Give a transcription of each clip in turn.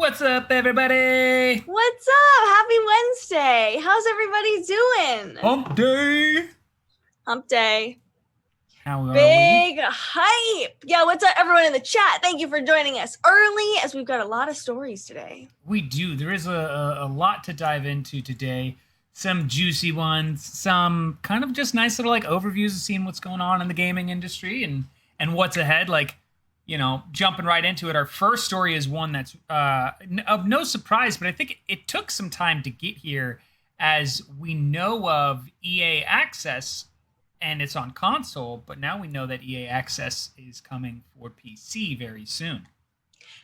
What's up, everybody? What's up? Happy Wednesday. How's everybody doing? Hump day. Hump day. How are we? Big hype. Yeah, what's up, everyone in the chat? Thank you for joining us early as we've got a lot of stories today. We do. There is a lot to dive into today. Some juicy ones, some kind of just nice little like overviews of seeing what's going on in the gaming industry and what's ahead. Like, jumping right into it. Our first story is one that's of no surprise, but I think it took some time to get here, as we know of EA Access and it's on console, but now we know that EA Access is coming for PC very soon.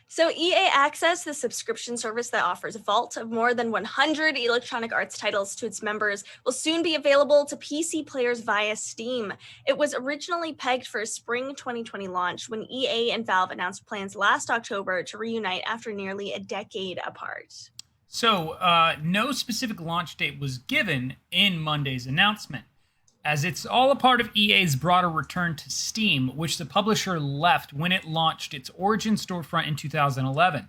So EA Access, the subscription service that offers a vault of more than 100 Electronic Arts titles to its members, will soon be available to PC players via Steam. It was originally pegged for a spring 2020 launch when EA and Valve announced plans last October to reunite after nearly a decade apart. So, no specific launch date was given in Monday's announcement, as it's all a part of EA's broader return to Steam, which the publisher left when it launched its Origin storefront in 2011.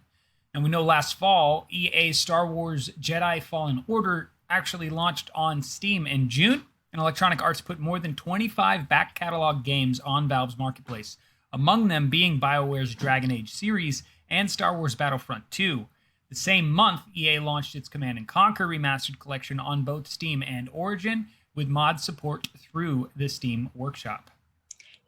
And we know last fall, EA's Star Wars Jedi Fallen Order actually launched on Steam in June, and Electronic Arts put more than 25 back catalog games on Valve's marketplace, among them being BioWare's Dragon Age series and Star Wars Battlefront 2. The same month, EA launched its Command & Conquer Remastered Collection on both Steam and Origin, with mod support through the Steam Workshop.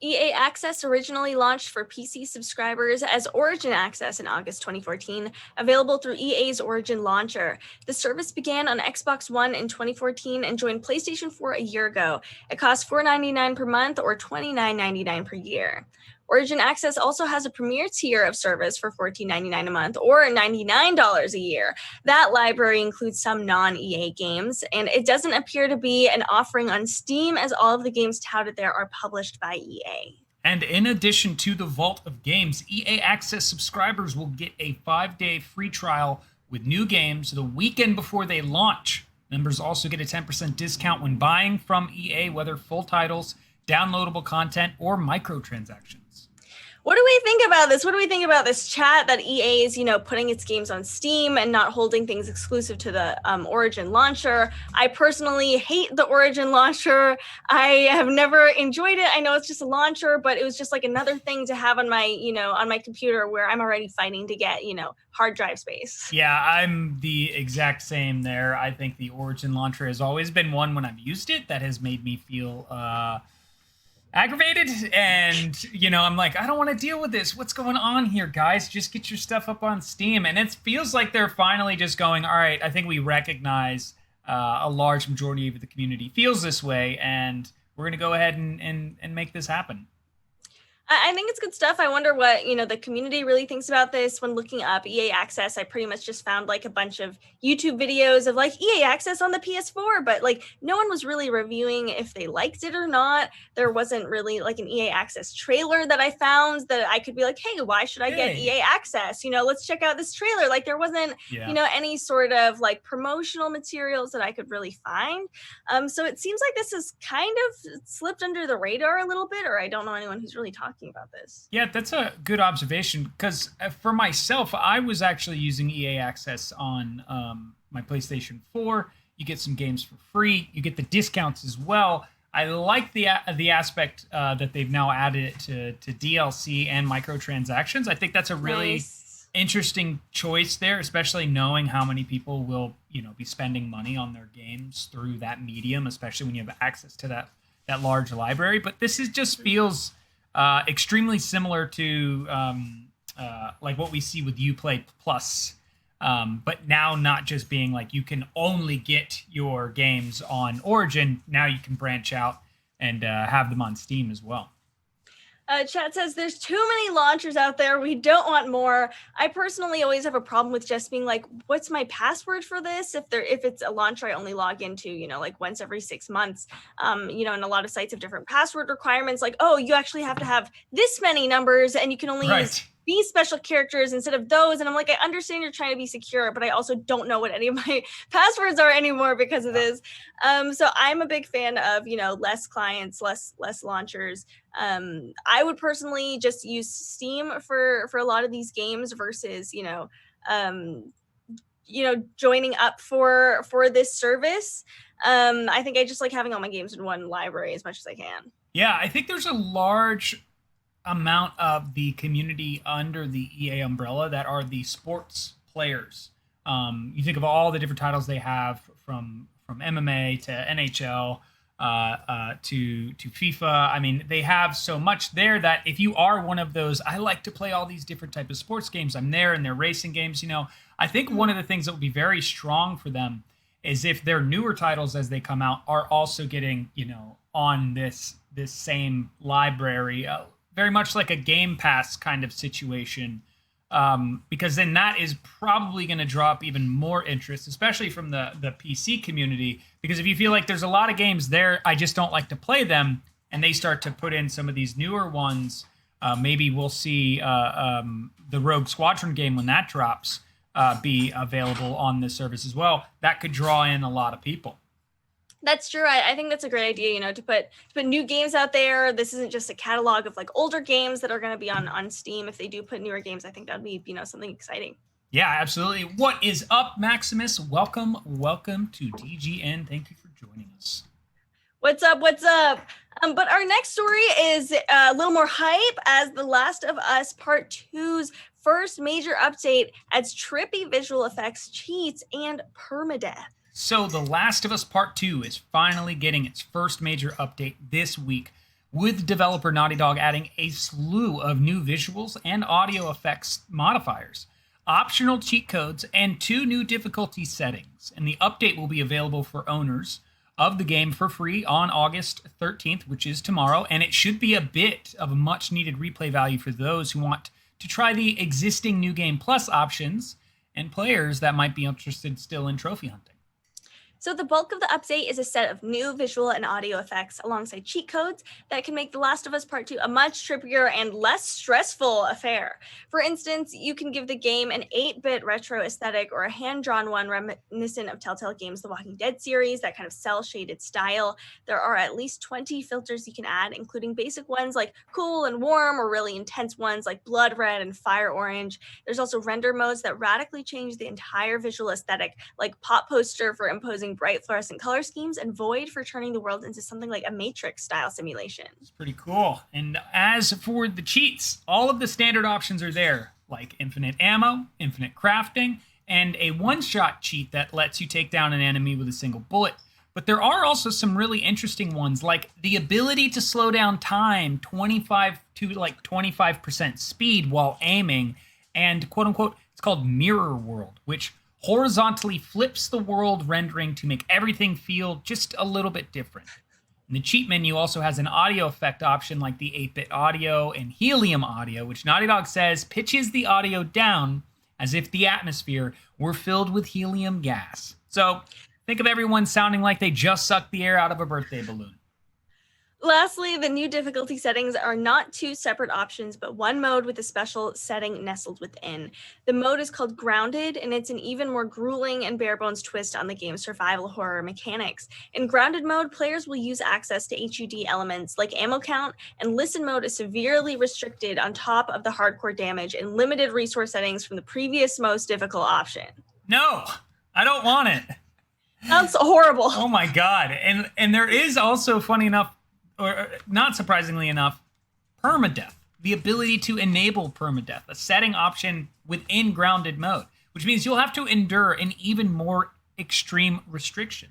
EA Access originally launched for PC subscribers as Origin Access in August 2014, available through EA's Origin launcher. The service began on Xbox One in 2014 and joined PlayStation 4 a year ago. It costs $4.99 per month or $29.99 per year. Origin Access also has a premier tier of service for $14.99 a month or $99 a year. That library includes some non-EA games, and it doesn't appear to be an offering on Steam, as all of the games touted there are published by EA. And in addition to the vault of games, EA Access subscribers will get a 5-day free trial with new games the weekend before they launch. Members also get a 10% discount when buying from EA, whether full titles, downloadable content, or microtransactions. What do we think about this? What do we think about this chat that EA is, putting its games on Steam and not holding things exclusive to the Origin launcher? I personally hate the Origin launcher. I have never enjoyed it. I know it's just a launcher, but it was just like another thing to have on my, on my computer where I'm already fighting to get, hard drive space. Yeah, I'm the exact same there. I think the Origin launcher has always been one, when I've used it, that has made me feel aggravated, and I'm like, I don't want to deal with this. What's going on here, guys? Just get your stuff up on Steam. And it feels like they're finally just going, all right, I think we recognize a large majority of the community feels this way, and we're going to go ahead and make this happen. I think it's good stuff. I wonder what, the community really thinks about this. When looking up EA Access, I pretty much just found like a bunch of YouTube videos of like EA Access on the PS4, but like no one was really reviewing if they liked it or not. There wasn't really like an EA Access trailer that I found that I could be like, hey, why should I get EA Access? Let's check out this trailer. Like there wasn't, any sort of like promotional materials that I could really find. So it seems like this has kind of slipped under the radar a little bit, or I don't know anyone who's really talking about this. Yeah, that's a good observation, because for myself, I was actually using EA Access on my PlayStation 4. You get some games for free. You get the discounts as well. I like the aspect that they've now added it to DLC and microtransactions. I think that's a really interesting choice there, especially knowing how many people will be spending money on their games through that medium, especially when you have access to that large library. But this just feels extremely similar to like what we see with Uplay Plus, but now not just being like you can only get your games on Origin. Now you can branch out and have them on Steam as well. Chat says there's too many launchers out there. We don't want more. I personally always have a problem with just being like, what's my password for this? If it's a launcher I only log into, like once every 6 months, and a lot of sites have different password requirements. Like, oh, you actually have to have this many numbers and you can only use these special characters instead of those. And I'm like, I understand you're trying to be secure, but I also don't know what any of my passwords are anymore because of this. So I'm a big fan of, less clients, less launchers. I would personally just use Steam for a lot of these games versus, joining up for this service. I think I just like having all my games in one library as much as I can. Yeah, I think there's a large amount of the community under the EA umbrella that are the sports players. You think of all the different titles they have, from MMA to NHL to FIFA. I mean, they have so much there that if you are one of those, I like to play all these different type of sports games, I'm there, and their racing games. I think one of the things that would be very strong for them is if their newer titles as they come out are also getting on this same library, very much like a Game Pass kind of situation. Because then that is probably going to draw up even more interest, especially from the PC community. Because if you feel like there's a lot of games there, I just don't like to play them, and they start to put in some of these newer ones, maybe we'll see the Rogue Squadron game, when that drops, be available on this service as well. That could draw in a lot of people. That's true. I think that's a great idea, to put new games out there. This isn't just a catalog of like older games that are going to be on Steam. If they do put newer games, I think that'd be, something exciting. Yeah, absolutely. What is up, Maximus? Welcome to DGN. Thank you for joining us. What's up? But our next story is a little more hype, as The Last of Us Part 2's first major update adds trippy visual effects, cheats, and permadeath. So The Last of Us Part 2 is finally getting its first major update this week, with developer Naughty Dog adding a slew of new visuals and audio effects modifiers, optional cheat codes, and 2 new difficulty settings. And the update will be available for owners of the game for free on August 13th, which is tomorrow, and it should be a bit of a much-needed replay value for those who want to try the existing New Game Plus options and players that might be interested still in trophy hunting. So the bulk of the update is a set of new visual and audio effects alongside cheat codes that can make The Last of Us Part 2 a much trippier and less stressful affair. For instance, you can give the game an 8-bit retro aesthetic, or a hand-drawn one reminiscent of Telltale Games' The Walking Dead series, that kind of cel-shaded style. There are at least 20 filters you can add, including basic ones like cool and warm, or really intense ones like blood red and fire orange. There's also render modes that radically change the entire visual aesthetic, like Pop Poster for imposing bright fluorescent color schemes, and Void for turning the world into something like a Matrix style simulation. It's pretty cool. And as for the cheats, all of the standard options are there, like infinite ammo, infinite crafting, and a one-shot cheat that lets you take down an enemy with a single bullet. But there are also some really interesting ones, like the ability to slow down time 25% speed while aiming, and quote-unquote, it's called Mirror World, which horizontally flips the world rendering to make everything feel just a little bit different. And the cheat menu also has an audio effect option like the 8-bit audio and helium audio, which Naughty Dog says pitches the audio down as if the atmosphere were filled with helium gas. So think of everyone sounding like they just sucked the air out of a birthday balloon. Lastly, the new difficulty settings are not 2 separate options, but one mode with a special setting nestled within. The mode is called Grounded, and it's an even more grueling and bare-bones twist on the game's survival horror mechanics. In Grounded mode, players will use access to HUD elements like ammo count, and Listen mode is severely restricted on top of the hardcore damage and limited resource settings from the previous most difficult option. No, I don't want it. Sounds horrible. Oh my God. And there is also, funny enough, or not surprisingly enough, permadeath. The ability to enable permadeath, a setting option within Grounded mode, which means you'll have to endure an even more extreme restriction.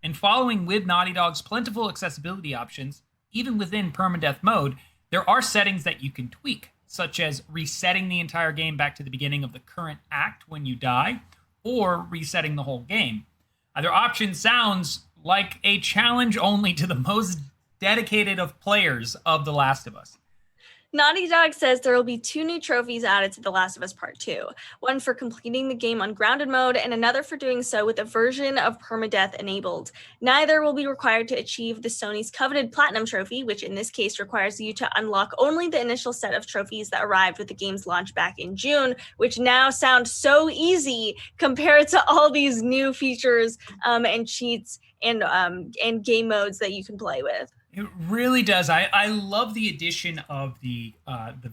And following with Naughty Dog's plentiful accessibility options, even within permadeath mode, there are settings that you can tweak, such as resetting the entire game back to the beginning of the current act when you die, or resetting the whole game. Either option sounds like a challenge only to the most dedicated of players of The Last of Us. Naughty Dog says there will be 2 new trophies added to The Last of Us Part 2, one for completing the game on Grounded mode and another for doing so with a version of permadeath enabled. Neither will be required to achieve the Sony's coveted Platinum trophy, which in this case requires you to unlock only the initial set of trophies that arrived with the game's launch back in June, which now sound so easy compared to all these new features and cheats and game modes that you can play with. It really does. I love the addition of the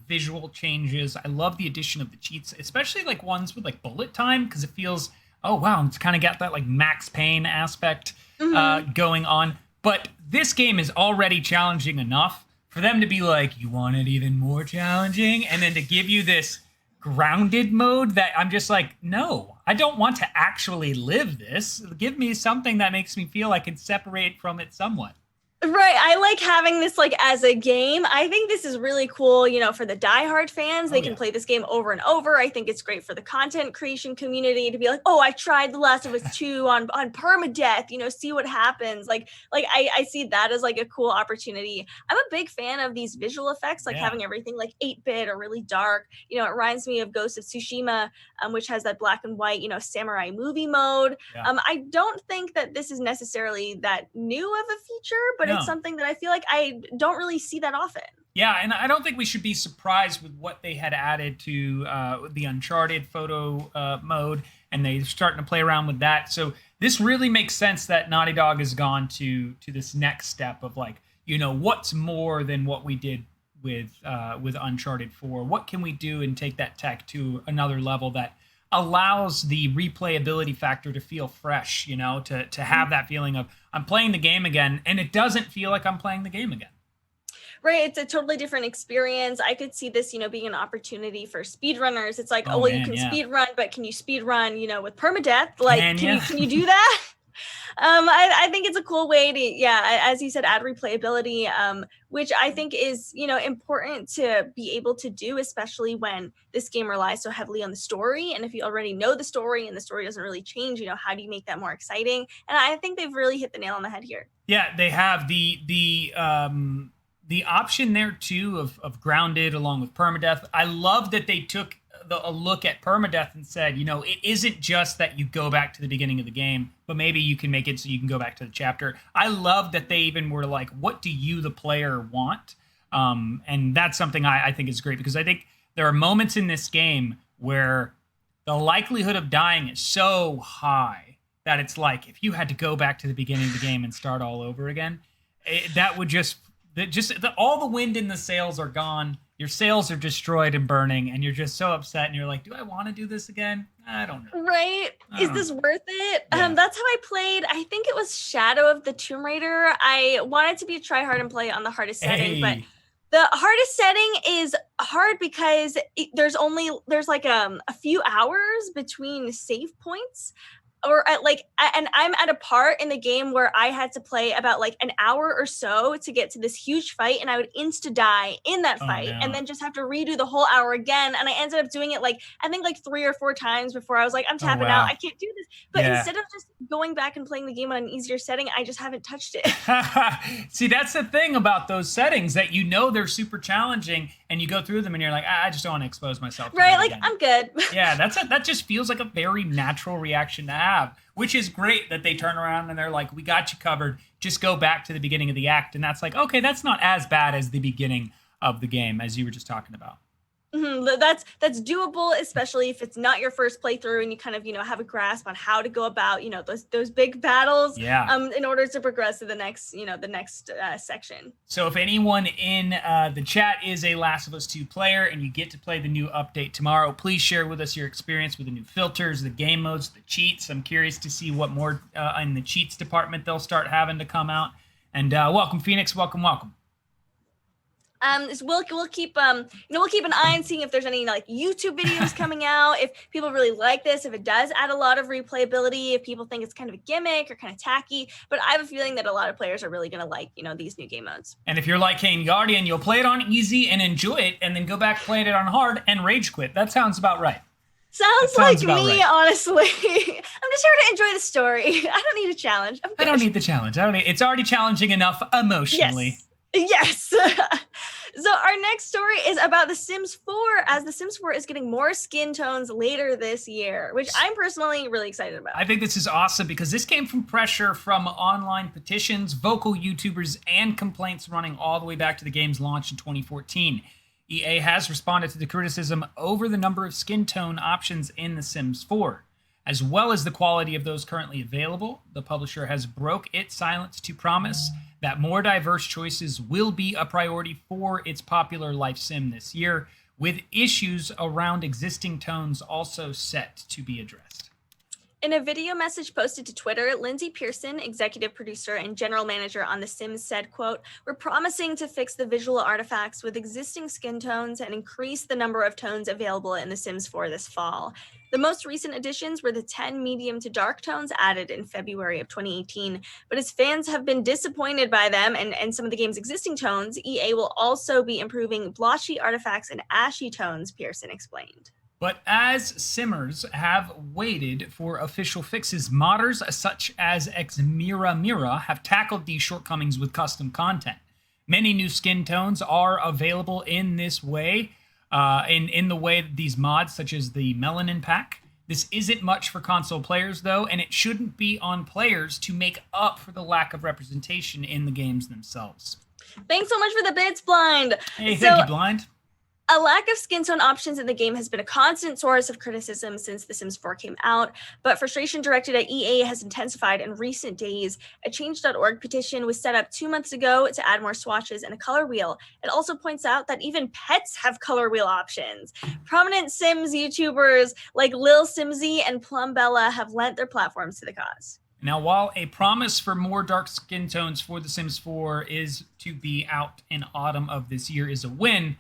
visual changes. I love the addition of the cheats, especially like ones with like bullet time, because it feels, oh wow, it's kind of got that like Max Payne aspect going on. But this game is already challenging enough for them to be like, you want it even more challenging, and then to give you this grounded mode that I'm just like, no, I don't want to actually live this. Give me something that makes me feel I can separate from it somewhat. Right. I like having this like as a game. I think this is really cool, you know, for the diehard fans. They can play this game over and over. I think it's great for the content creation community to be like, oh, I tried The Last of Us 2 on permadeath, you know, see what happens. I see that as like a cool opportunity. I'm a big fan of these visual effects, like having everything like 8-bit or really dark. You know, it reminds me of Ghost of Tsushima, which has that black and white, you know, samurai movie mode. I don't think that this is necessarily that new of a feature, but it's something that I feel like I don't really see that often. Yeah, and I don't think we should be surprised with what they had added to the Uncharted photo mode, and they're starting to play around with that. So this really makes sense that Naughty Dog has gone to this next step of like, you know, what's more than what we did with Uncharted 4? What can we do and take that tech to another level that allows the replayability factor to feel fresh, you know, to have that feeling of I'm playing the game again, and it doesn't feel like I'm playing the game again. Right, it's a totally different experience. I could see this, you know, being an opportunity for speedrunners. It's like, you can speed run, but can you speed run, you know, with permadeath? Like, can you do that? I think it's a cool way to, as you said, add replayability, which I think is, you know, important to be able to do, especially when this game relies so heavily on the story. And if you already know the story and the story doesn't really change, you know, how do you make that more exciting? And I think they've really hit the nail on the head here. Yeah, they have the option there too of grounded along with permadeath. I love that they took a look at permadeath and said, you know, it isn't just that you go back to the beginning of the game, but maybe you can make it so you can go back to the chapter. I love that they even were like, what do you, the player, want? And that's something I think is great, because I think there are moments in this game where the likelihood of dying is so high that it's like, if you had to go back to the beginning of the game and start all over again, that would all the wind in the sails are gone. Your sails are destroyed and burning, and you're just so upset, and you're like, do I want to do this again? I don't know. Right? Is this worth it? Yeah. That's how I played. I think it was Shadow of the Tomb Raider. I wanted to be a try hard and play on the hardest setting, but the hardest setting is hard because there's like a few hours between save points. And I'm at a part in the game where I had to play about like an hour or so to get to this huge fight, and I would insta die in that fight and then just have to redo the whole hour again. And I ended up doing it like, I think like 3 or 4 times before I was like, I'm tapping out. I can't do this. But instead of just going back and playing the game on an easier setting, I just haven't touched it. See, that's the thing about those settings, that you know they're super challenging, and you go through them and you're like, I just don't want to expose myself to right, like again. I'm good. Yeah, that just feels like a very natural reaction to have, which is great that they turn around and they're like, we got you covered, just go back to the beginning of the act. And that's like, okay, that's not as bad as the beginning of the game, as you were just talking about. Mm-hmm. That's doable, especially if it's not your first playthrough and you kind of, you know, have a grasp on how to go about, you know, those big battles in order to progress to the next section. So if anyone in the chat is a Last of Us 2 player and you get to play the new update tomorrow, please share with us your experience with the new filters, the game modes, the cheats. I'm curious to see what more in the cheats department they'll start having to come out. And welcome, Phoenix. Welcome. So we'll keep we'll keep an eye on seeing if there's any like YouTube videos coming out, if people really like this, if it does add a lot of replayability, if people think it's kind of a gimmick or kind of tacky. But I have a feeling that a lot of players are really gonna like, you know, these new game modes. And if you're like Kane Guardian, you'll play it on easy and enjoy it, and then go back playing it on hard and rage quit. That sounds about right. Sounds like me, right. Honestly. I'm just here to enjoy the story. I don't need a challenge. I don't need the challenge. It's already challenging enough emotionally. Yes. So our next story is about The Sims 4, as The Sims 4 is getting more skin tones later this year, which I'm personally really excited about. I think this is awesome because this came from pressure from online petitions, vocal YouTubers, and complaints running all the way back to the game's launch in 2014. EA has responded to the criticism over the number of skin tone options in The Sims 4. As well as the quality of those currently available, the publisher has broke its silence to promise that more diverse choices will be a priority for its popular life sim this year, with issues around existing tones also set to be addressed. In a video message posted to Twitter, Lindsay Pearson, executive producer and general manager on The Sims, said, quote, "We're promising to fix the visual artifacts with existing skin tones and increase the number of tones available in The Sims 4 this fall. The most recent additions were the 10 medium to dark tones added in February of 2018, but as fans have been disappointed by them and some of the game's existing tones, EA will also be improving blotchy artifacts and ashy tones," Pearson explained. But as simmers have waited for official fixes, modders such as Mira have tackled these shortcomings with custom content. Many new skin tones are available in this way, in the way that these mods, such as the Melanin Pack. This isn't much for console players, though, and it shouldn't be on players to make up for the lack of representation in the games themselves. Thanks so much for the bits, Blind. Hey, thank you, Blind. A lack of skin tone options in the game has been a constant source of criticism since The Sims 4 came out, but frustration directed at EA has intensified in recent days. A Change.org petition was set up 2 months ago to add more swatches and a color wheel. It also points out that even pets have color wheel options. Prominent Sims YouTubers like Lil Simsy and Plumbella have lent their platforms to the cause. Now, while a promise for more dark skin tones for The Sims 4 is to be out in autumn of this year is a win,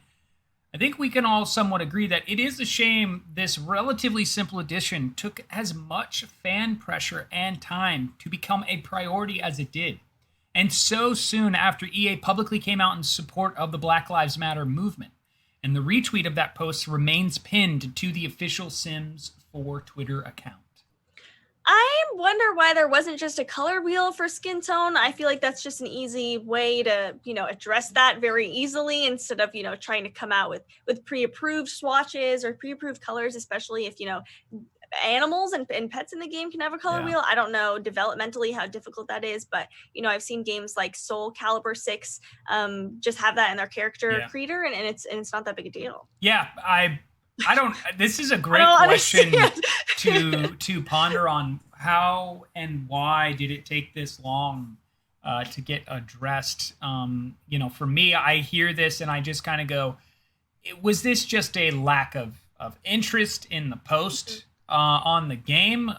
I think we can all somewhat agree that it is a shame this relatively simple addition took as much fan pressure and time to become a priority as it did. And so soon after EA publicly came out in support of the Black Lives Matter movement. And the retweet of that post remains pinned to the official Sims 4 Twitter account. I wonder why there wasn't just a color wheel for skin tone. I feel like that's just an easy way to, address that very easily instead of, trying to come out with pre-approved swatches or pre-approved colors, especially if, animals and pets in the game can have a color wheel. I don't know developmentally how difficult that is, but, I've seen games like Soul Calibur 6 just have that in their character creator, and it's not that big a deal. Yeah, I don't. This is a great question to ponder on. How and why did it take this long to get addressed? For me, I hear this and I just kind of go, was this just a lack of interest in the post on the game?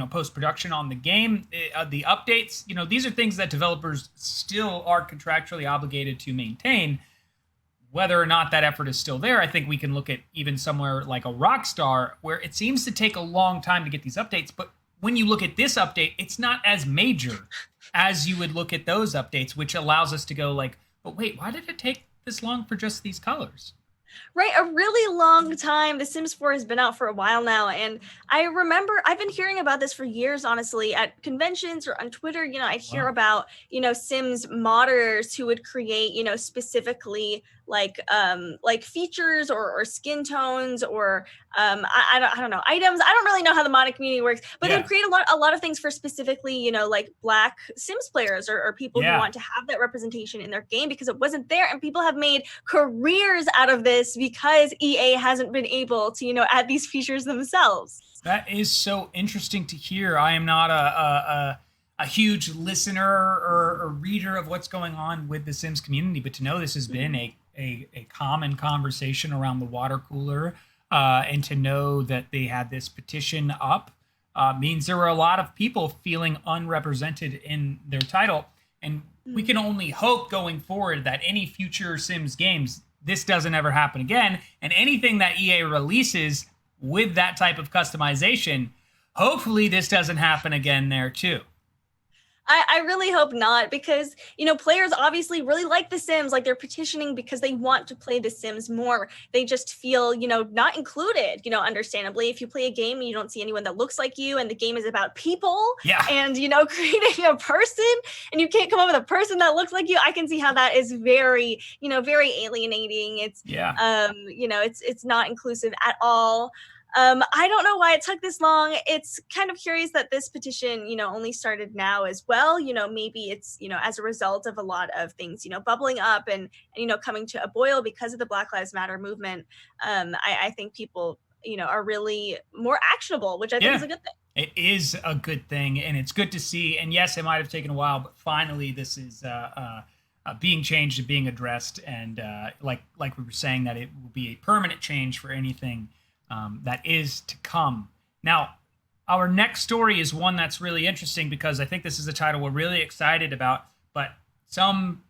Post production on the game, the updates. These are things that developers still are contractually obligated to maintain. Whether or not that effort is still there, I think we can look at even somewhere like a Rockstar, where it seems to take a long time to get these updates. But when you look at this update, it's not as major as you would look at those updates, which allows us to go like, but wait, why did it take this long for just these colors? Right, a really long time. The Sims 4 has been out for a while now, and I remember I've been hearing about this for years, honestly, at conventions or on Twitter. I'd hear about, Sims modders who would create, specifically like features or skin tones or I don't know, items. I don't really know how the modding community works, but they would create a lot of things for specifically, like Black Sims players or people who want to have that representation in their game because it wasn't there, and people have made careers out of this because EA hasn't been able to, add these features themselves. That is so interesting to hear. I am not a huge listener or reader of what's going on with the Sims community, but to know this has been a common conversation around the water cooler, and to know that they had this petition up means there were a lot of people feeling unrepresented in their title. And we can only hope going forward that any future Sims games, this doesn't ever happen again. And anything that EA releases with that type of customization, hopefully this doesn't happen again there too. I really hope not, because, players obviously really like The Sims. Like, they're petitioning because they want to play The Sims more. They just feel, not included, understandably. If you play a game and you don't see anyone that looks like you, and the game is about people and, creating a person, and you can't come up with a person that looks like you, I can see how that is very, very alienating. It's, it's not inclusive at all. I don't know why it took this long. It's kind of curious that this petition, only started now as well. Maybe it's, as a result of a lot of things, bubbling up and coming to a boil because of the Black Lives Matter movement. I think people, are really more actionable, which I think is a good thing. It is a good thing, and it's good to see. And yes, it might have taken a while, but finally, this is being changed and being addressed. And like we were saying, that it will be a permanent change for anything that is to come. Now, our next story is one that's really interesting because I think this is a title we're really excited about. But some,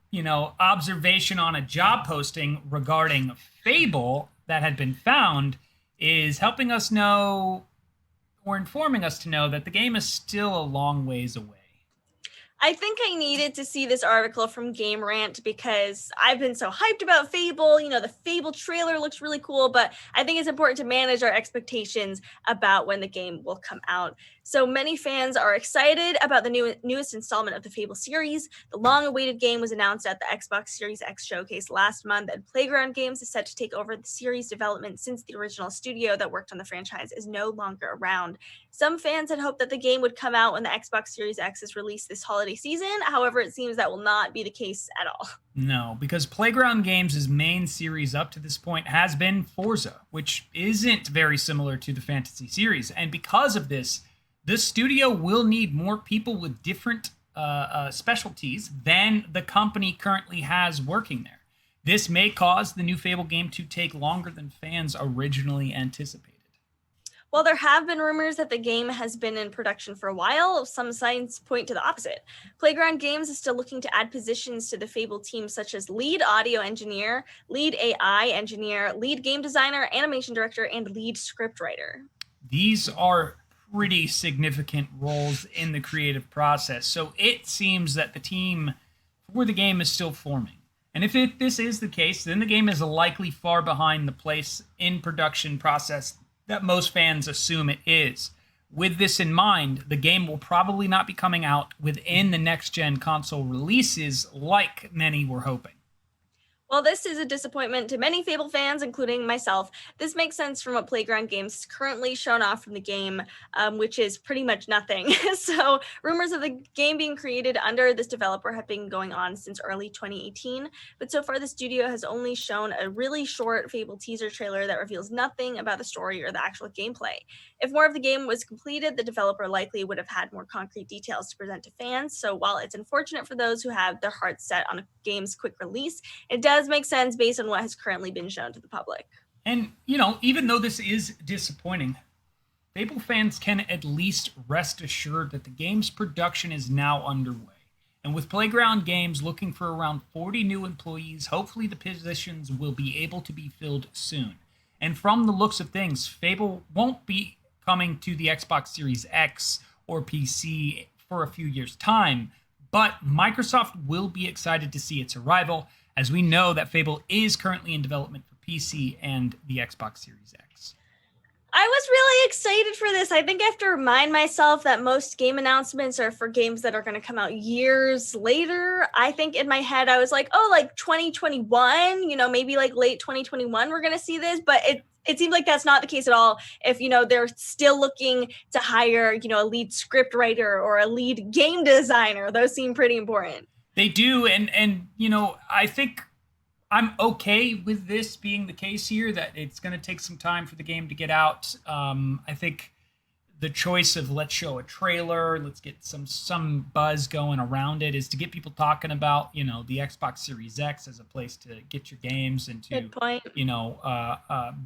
observation on a job posting regarding Fable that had been found is helping us know, or informing us to know, that the game is still a long ways away. I think I needed to see this article from Game Rant because I've been so hyped about Fable. The Fable trailer looks really cool, but I think it's important to manage our expectations about when the game will come out. So many fans are excited about the newest installment of the Fable series. The long-awaited game was announced at the Xbox Series X showcase last month, and Playground Games is set to take over the series development since the original studio that worked on the franchise is no longer around. Some fans had hoped that the game would come out when the Xbox Series X is released this holiday season. However, it seems that will not be the case at all. No, because Playground Games' main series up to this point has been Forza, which isn't very similar to the Fantasy series. And because of this, the studio will need more people with different specialties than the company currently has working there. This may cause the new Fable game to take longer than fans originally anticipated. While there have been rumors that the game has been in production for a while, some signs point to the opposite. Playground Games is still looking to add positions to the Fable team, such as lead audio engineer, lead AI engineer, lead game designer, animation director, and lead scriptwriter. These are pretty significant roles in the creative process, so it seems that the team for the game is still forming. And if this is the case, then the game is likely far behind the place in production process that most fans assume it is. With this in mind, the game will probably not be coming out within the next-gen console releases like many were hoping. While this is a disappointment to many Fable fans, including myself, this makes sense from what Playground Games has currently shown off from the game, which is pretty much nothing. So rumors of the game being created under this developer have been going on since early 2018, but so far the studio has only shown a really short Fable teaser trailer that reveals nothing about the story or the actual gameplay. If more of the game was completed, the developer likely would have had more concrete details to present to fans, so while it's unfortunate for those who have their hearts set on a game's quick release, it does make sense based on what has currently been shown to the public. And, even though this is disappointing, Fable fans can at least rest assured that the game's production is now underway. And with Playground Games looking for around 40 new employees, hopefully the positions will be able to be filled soon. And from the looks of things, Fable won't be coming to the Xbox Series X or PC for a few years' time, but Microsoft will be excited to see its arrival, as we know that Fable is currently in development for PC and the Xbox Series X. I was really excited for this. I think I have to remind myself that most game announcements are for games that are going to come out years later. I think in my head, I was like, oh, like 2021, maybe like late 2021, we're going to see this. But it seems like that's not the case at all. If, they're still looking to hire, a lead script writer or a lead game designer, those seem pretty important. They do, and I think I'm okay with this being the case here, that it's going to take some time for the game to get out. I think the choice of let's show a trailer, let's get some buzz going around it, is to get people talking about, the Xbox Series X as a place to get your games and to, Good point.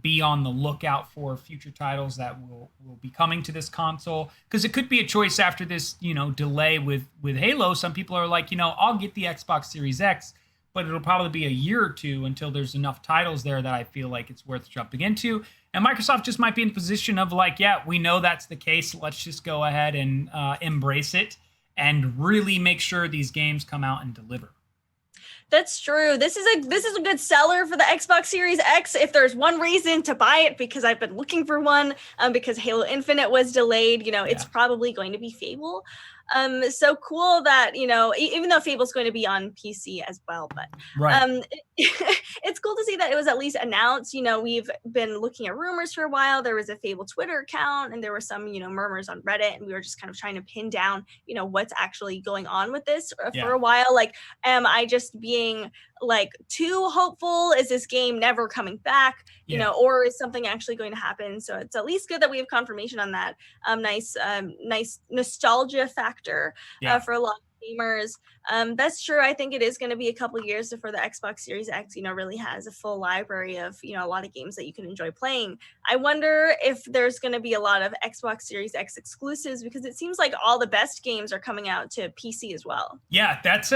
Be on the lookout for future titles that will be coming to this console. Because it could be a choice after this, delay with Halo. Some people are like, I'll get the Xbox Series X, but it'll probably be a year or two until there's enough titles there that I feel like it's worth jumping into. And Microsoft just might be in a position of like, yeah, we know that's the case. Let's just go ahead and embrace it and really make sure these games come out and deliver. That's true. This is a good seller for the Xbox Series X. If there's one reason to buy it, because I've been looking for one, because Halo Infinite was delayed, it's probably going to be Fable. So cool that, even though Fable's going to be on PC as well, but right. It's cool to see that it was at least announced. We've been looking at rumors for a while. There was a Fable Twitter account, and there were some, murmurs on Reddit, and we were just kind of trying to pin down, what's actually going on with this for a while. Like, am I just being like too hopeful? Is this game never coming back? You know, or is something actually going to happen? So it's at least good that we have confirmation on that. Nice nostalgia factor for a lot of gamers. That's true. I think it is going to be a couple years before the Xbox Series X, you know, really has a full library of, you know, a lot of games that you can enjoy playing. I wonder if there's going to be a lot of Xbox Series X exclusives, because it seems like all the best games are coming out to PC as well. Yeah, that's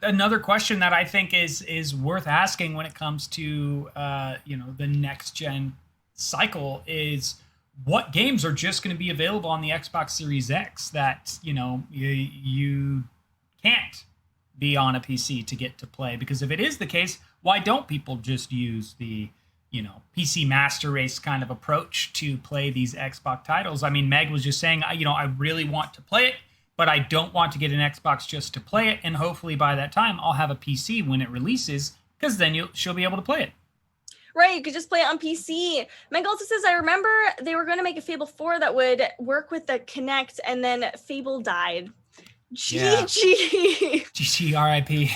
another question that I think is worth asking when it comes to you know, the next gen cycle, is what games are just going to be available on the Xbox Series X that, you know, you can't be on a PC to get to play? Because if it is the case, why don't people just use the, you know, PC master race kind of approach to play these Xbox titles? I mean, Meg was just saying, you know, I really want to play it, but I don't want to get an Xbox just to play it. And hopefully by that time I'll have a PC when it releases, because then she'll be able to play it. Right, you could just play it on PC. Meg also says, I remember they were going to make a Fable 4 that would work with the Kinect, and then Fable died. GG. GG, RIP.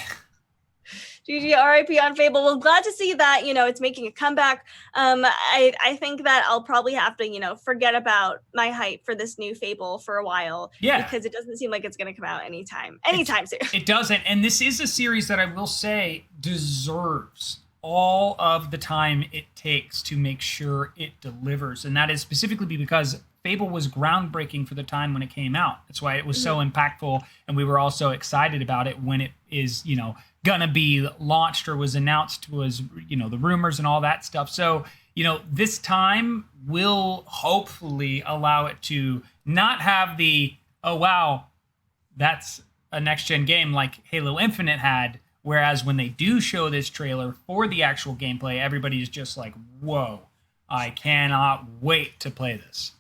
GG, RIP on Fable. Well, glad to see that, you know, it's making a comeback. I think that I'll probably have to, you know, forget about my hype for this new Fable for a while. Yeah. Because it doesn't seem like it's going to come out anytime soon. It doesn't. And this is a series that I will say deserves all of the time it takes to make sure it delivers. And that is specifically because Fable was groundbreaking for the time when it came out. That's why it was so impactful, and we were all so excited about it when it is, you know, gonna be launched or was announced, was, you know, the rumors and all that stuff. So, you know, this time will hopefully allow it to not have the, oh wow, that's a next gen game like Halo Infinite had. Whereas when they do show this trailer for the actual gameplay, everybody is just like, whoa, I cannot wait to play this.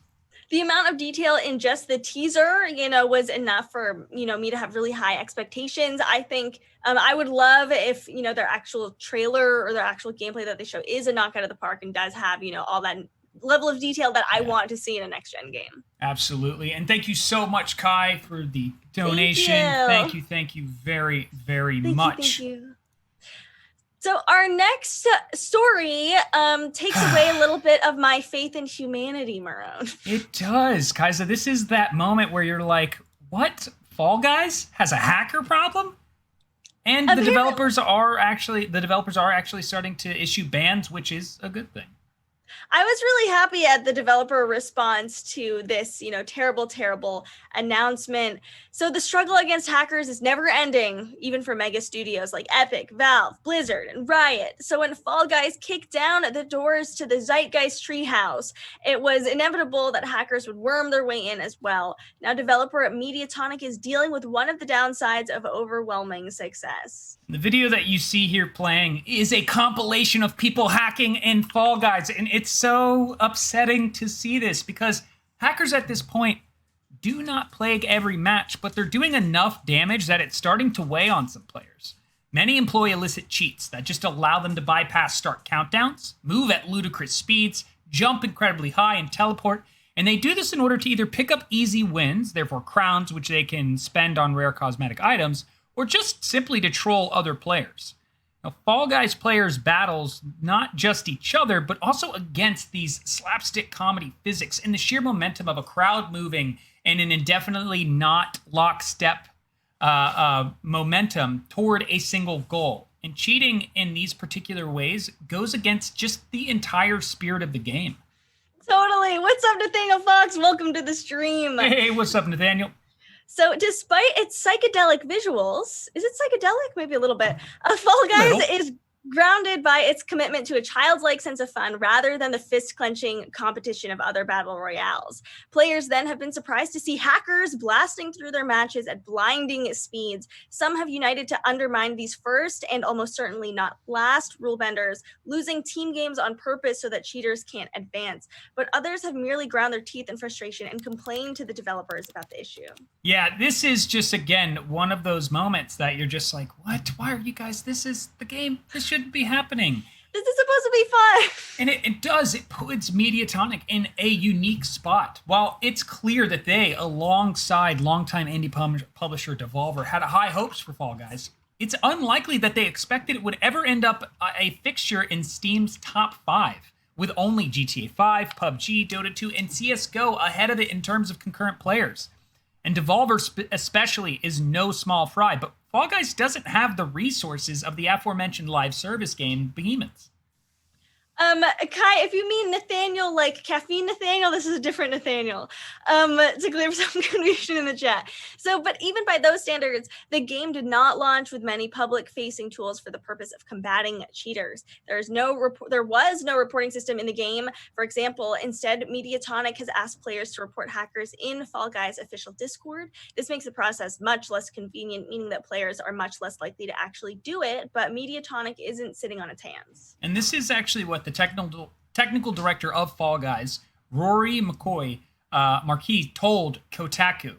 The amount of detail in just the teaser, you know, was enough for, you know, me to have really high expectations. I think I would love if, you know, their actual trailer or their actual gameplay that they show is a knockout of the park and does have, you know, all that level of detail that I want to see in a next gen game. Absolutely. And thank you so much, Kai, for the donation. Thank you very, very much. Thank you. So our next story takes away a little bit of my faith in humanity, Marrone. It does, Kaisa. This is that moment where you're like, what? Fall Guys has a hacker problem? And the developers are actually starting to issue bans, which is a good thing. I was really happy at the developer response to this, you know, terrible announcement. So the struggle against hackers is never ending, even for mega studios like Epic, Valve, Blizzard, and Riot. So when Fall Guys kicked down the doors to the Zeitgeist treehouse, it was inevitable that hackers would worm their way in as well. Now developer Mediatonic is dealing with one of the downsides of overwhelming success. The video that you see here playing is a compilation of people hacking in Fall Guys, and it's so upsetting to see this because hackers at this point do not plague every match, but they're doing enough damage that it's starting to weigh on some players. Many employ illicit cheats that just allow them to bypass start countdowns, move at ludicrous speeds, jump incredibly high, and teleport, and they do this in order to either pick up easy wins, therefore crowns which they can spend on rare cosmetic items, or just simply to troll other players. Now, Fall Guys players battles not just each other, but also against these slapstick comedy physics and the sheer momentum of a crowd moving in an indefinitely not lockstep momentum toward a single goal. And cheating in these particular ways goes against just the entire spirit of the game. Totally. What's up, Nathaniel Fox? Welcome to the stream. Hey, what's up, Nathaniel? So despite its psychedelic visuals, is it psychedelic? Maybe a little bit. Fall Guys is grounded by its commitment to a childlike sense of fun rather than the fist-clenching competition of other battle royales. Players then have been surprised to see hackers blasting through their matches at blinding speeds. Some have united to undermine these first and almost certainly not last rule benders, losing team games on purpose so that cheaters can't advance. But others have merely ground their teeth in frustration and complained to the developers about the issue. Yeah, this is just, again, one of those moments that you're just like, what? Why are you guys? This is the game. This shouldn't be happening. This is supposed to be fun. And it does. It puts Mediatonic in a unique spot. While it's clear that they, alongside longtime indie publisher Devolver, had high hopes for Fall Guys, it's unlikely that they expected it would ever end up a fixture in Steam's top 5, with only GTA 5, PUBG, Dota 2, and CSGO ahead of it in terms of concurrent players. And Devolver especially is no small fry, but Fall Guys doesn't have the resources of the aforementioned live service game behemoths. Kai, if you mean Nathaniel, like caffeine Nathaniel, this is a different Nathaniel. To clear some confusion in the chat. So, but even by those standards, the game did not launch with many public-facing tools for the purpose of combating cheaters. There was no reporting system in the game. For example, instead, Mediatonic has asked players to report hackers in Fall Guys' official Discord. This makes the process much less convenient, meaning that players are much less likely to actually do it, but Mediatonic isn't sitting on its hands. And this is actually what the technical director of Fall Guys, Rory Marquis, told Kotaku.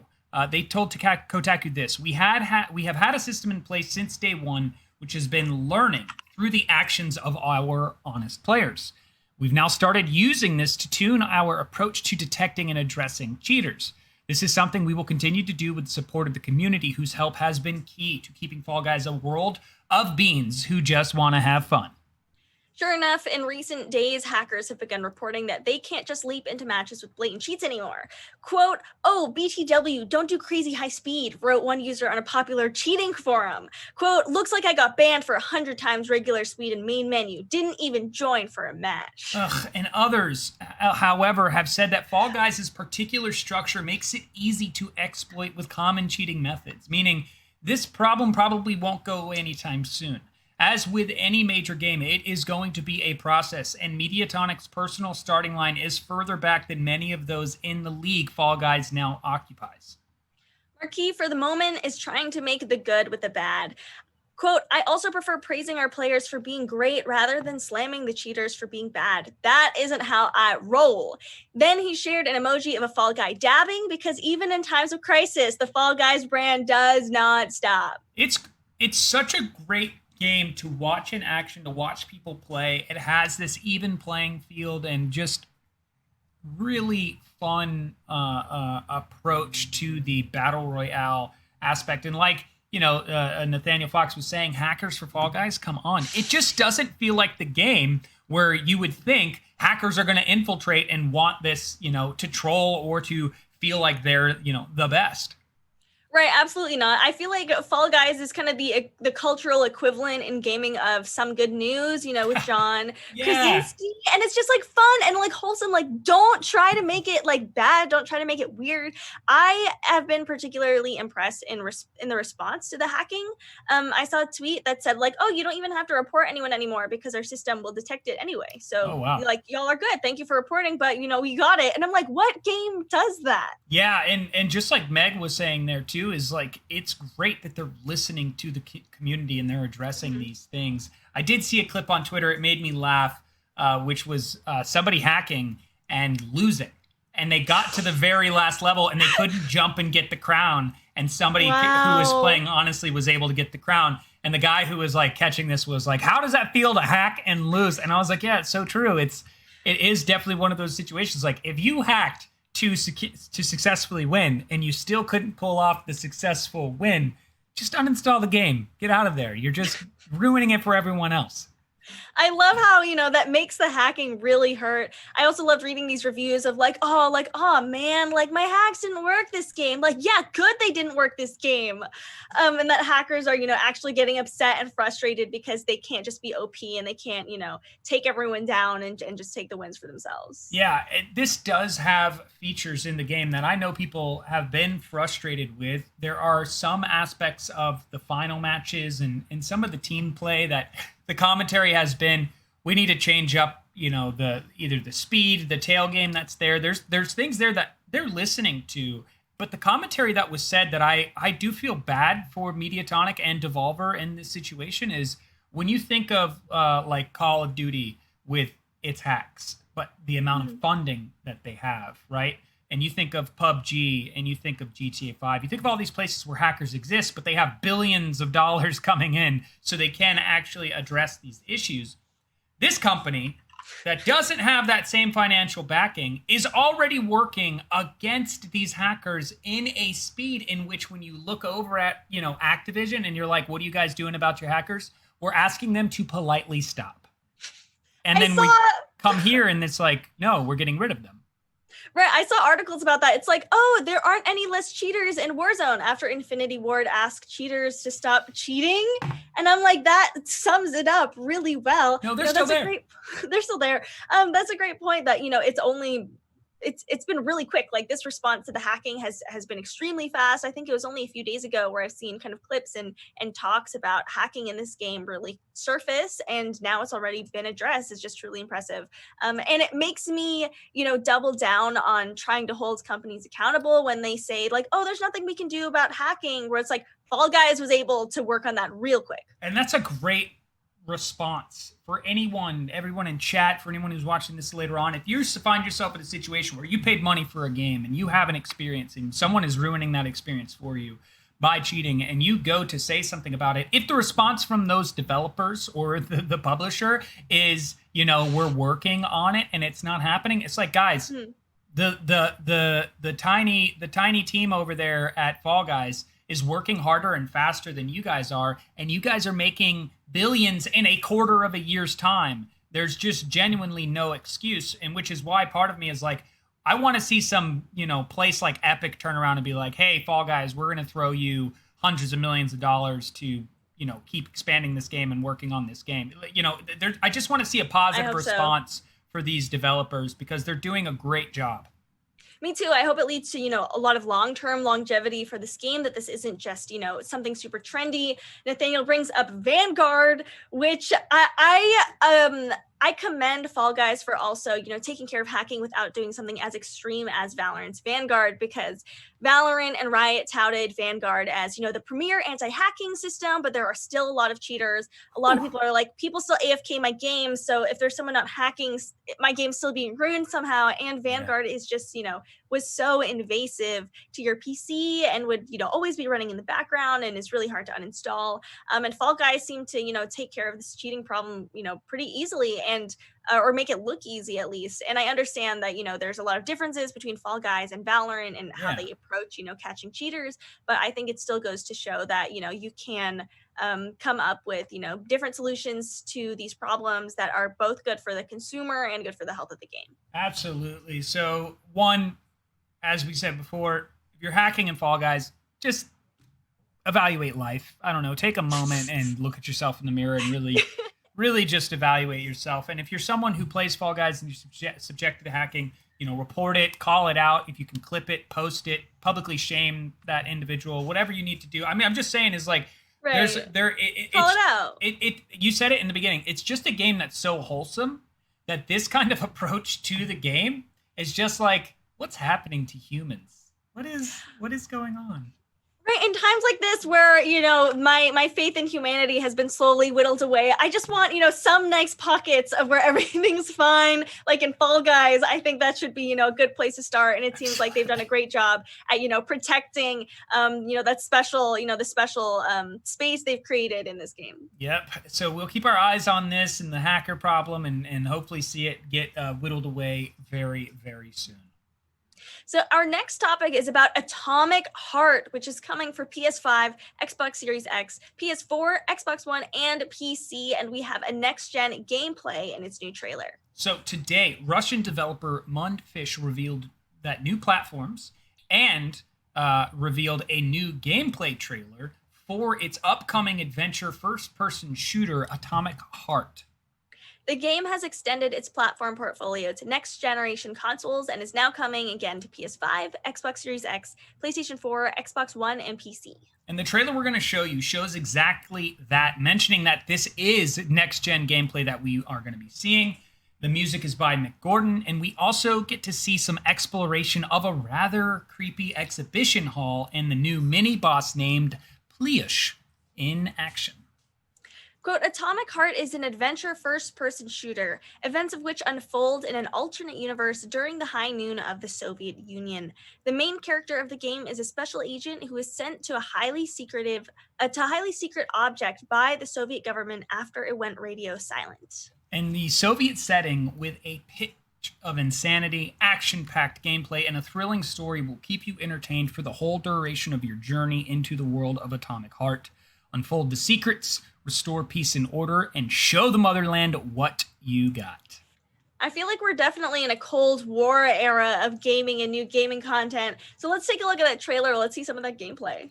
They told Kotaku this: we have had a system in place since day one, which has been learning through the actions of our honest players. We've now started using this to tune our approach to detecting and addressing cheaters. This is something we will continue to do with the support of the community, whose help has been key to keeping Fall Guys a world of beans who just want to have fun. Sure enough, in recent days, hackers have begun reporting that they can't just leap into matches with blatant cheats anymore. Quote, "Oh, BTW, don't do crazy high speed," wrote one user on a popular cheating forum. Quote, "Looks like I got banned for 100 times regular speed in main menu. Didn't even join for a match." And others, however, have said that Fall Guys' particular structure makes it easy to exploit with common cheating methods, meaning this problem probably won't go away anytime soon. As with any major game, it is going to be a process, and Mediatonic's personal starting line is further back than many of those in the league Fall Guys now occupies. Marquis, for the moment, is trying to make the good with the bad. Quote, "I also prefer praising our players for being great rather than slamming the cheaters for being bad. That isn't how I roll." Then he shared an emoji of a Fall Guy dabbing, because even in times of crisis, the Fall Guys brand does not stop. It's such a great game to watch in action, to watch people play. It has this even playing field and just really fun approach to the battle royale aspect. And like, Nathaniel Fox was saying, hackers for Fall Guys, come on. It just doesn't feel like the game where you would think hackers are going to infiltrate and want this, to troll or to feel like they're, the best. Right, absolutely not. I feel like Fall Guys is kind of the cultural equivalent in gaming of Some Good News, with John Krasinski, and it's just like fun and like wholesome. Like, don't try to make it like bad. Don't try to make it weird. I have been particularly impressed in the response to the hacking. I saw a tweet that said like, "Oh, you don't even have to report anyone anymore because our system will detect it anyway." So, like, y'all are good. Thank you for reporting, but we got it. And I'm like, what game does that? Yeah, and just like Meg was saying there too, is like, it's great that they're listening to the community and they're addressing these things. I did see a clip on Twitter. It made me laugh, which was somebody hacking and losing. And they got to the very last level and they couldn't jump and get the crown. And somebody who was playing honestly was able to get the crown. And the guy who was like catching this was like, "How does that feel to hack and lose?" And I was like, yeah, it's so true. It is definitely one of those situations. Like, if you hacked to successfully win and you still couldn't pull off the successful win, just uninstall the game. Get out of there. You're just ruining it for everyone else. I love how, that makes the hacking really hurt. I also loved reading these reviews of like, oh man, like my hacks didn't work this game. Like, yeah, good they didn't work this game. And that hackers are, actually getting upset and frustrated because they can't just be OP and they can't, take everyone down and just take the wins for themselves. Yeah, this does have features in the game that I know people have been frustrated with. There are some aspects of the final matches and some of the team play that the commentary has been, we need to change up, either the speed, the tail game that's there. There's things there that they're listening to, but the commentary that was said that I do feel bad for Mediatonic and Devolver in this situation is when you think of like Call of Duty with its hacks, but the amount of funding that they have, right? And you think of PUBG and you think of GTA 5. You think of all these places where hackers exist, but they have billions of dollars coming in so they can actually address these issues. This company that doesn't have that same financial backing is already working against these hackers in a speed in which, when you look over at, Activision and you're like, what are you guys doing about your hackers? We're asking them to politely stop. And then we come here and it's like, no, we're getting rid of them. Right, I saw articles about that. It's like, oh, there aren't any less cheaters in Warzone after Infinity Ward asked cheaters to stop cheating. And I'm like, that sums it up really well. No, they're still there. They're still there. That's a great point that, it's been really quick. Like, this response to the hacking has been extremely fast. I think it was only a few days ago where I've seen kind of clips and talks about hacking in this game really surface, and now it's already been addressed. It's just truly impressive. And it makes me, double down on trying to hold companies accountable when they say like, oh, there's nothing we can do about hacking, where it's like Fall Guys was able to work on that real quick. And that's a great response for everyone in chat, for anyone who's watching this later on. If you find yourself in a situation where you paid money for a game and you have an experience and someone is ruining that experience for you by cheating, and you go to say something about it, if the response from those developers or the publisher is, we're working on it and it's not happening, it's like, guys, the tiny team over there at Fall Guys is working harder and faster than you guys are, and you guys are making billions in a quarter of a year's time. There's just genuinely no excuse, and which is why part of me is like, I want to see some, place like Epic turn around and be like, hey, Fall Guys, we're going to throw you hundreds of millions of dollars to, keep expanding this game and working on this game. I just want to see a positive response for these developers, because they're doing a great job. Me too. I hope it leads to, a lot of long-term longevity for this game, that this isn't just, something super trendy. Nathaniel brings up Vanguard, which I commend Fall Guys for also, taking care of hacking without doing something as extreme as Valorant's Vanguard, because Valorant and Riot touted Vanguard as, the premier anti-hacking system, but there are still a lot of cheaters. A lot of people are like, people still AFK my game, so if there's someone not hacking, my game's still being ruined somehow. And Vanguard is just, was so invasive to your PC and would, always be running in the background and is really hard to uninstall. And Fall Guys seem to, take care of this cheating problem, pretty easily, and or make it look easy at least. And I understand that, there's a lot of differences between Fall Guys and Valorant and how they approach, catching cheaters. But I think it still goes to show that, you can come up with, different solutions to these problems that are both good for the consumer and good for the health of the game. Absolutely. So one, as we said before, if you're hacking in Fall Guys, just evaluate life. I don't know, take a moment and look at yourself in the mirror and really just evaluate yourself. And if you're someone who plays Fall Guys and you're subjected to hacking, report it, call it out. If you can clip it, post it, publicly shame that individual, whatever you need to do. I mean, I'm just saying is like, call it out. You said it in the beginning. It's just a game that's so wholesome that this kind of approach to the game is just like, what's happening to humans? What is going on? Right, in times like this where, my faith in humanity has been slowly whittled away, I just want, some nice pockets of where everything's fine. Like in Fall Guys, I think that should be, a good place to start. And it seems like they've done a great job at, protecting, that special, the special space they've created in this game. Yep. So we'll keep our eyes on this and the hacker problem and hopefully see it get whittled away very, very soon. So our next topic is about Atomic Heart, which is coming for PS5, Xbox Series X, PS4, Xbox One, and PC. And we have a next-gen gameplay in its new trailer. So today, Russian developer Mundfish revealed that new platforms and revealed a new gameplay trailer for its upcoming adventure first-person shooter, Atomic Heart. The game has extended its platform portfolio to next-generation consoles and is now coming again to PS5, Xbox Series X, PlayStation 4, Xbox One, and PC. And the trailer we're going to show you shows exactly that, mentioning that this is next-gen gameplay that we are going to be seeing. The music is by Mick Gordon, and we also get to see some exploration of a rather creepy exhibition hall and the new mini-boss named Pleish in action. Quote, Atomic Heart is an adventure first-person shooter, events of which unfold in an alternate universe during the high noon of the Soviet Union. The main character of the game is a special agent who is sent to a highly secret object by the Soviet government after it went radio silent. And the Soviet setting with a pitch of insanity, action-packed gameplay, and a thrilling story will keep you entertained for the whole duration of your journey into the world of Atomic Heart. Unfold the secrets, restore peace and order, and show the motherland what you got. I feel like we're definitely in a Cold War era of gaming and new gaming content. So let's take a look at that trailer. Let's see some of that gameplay.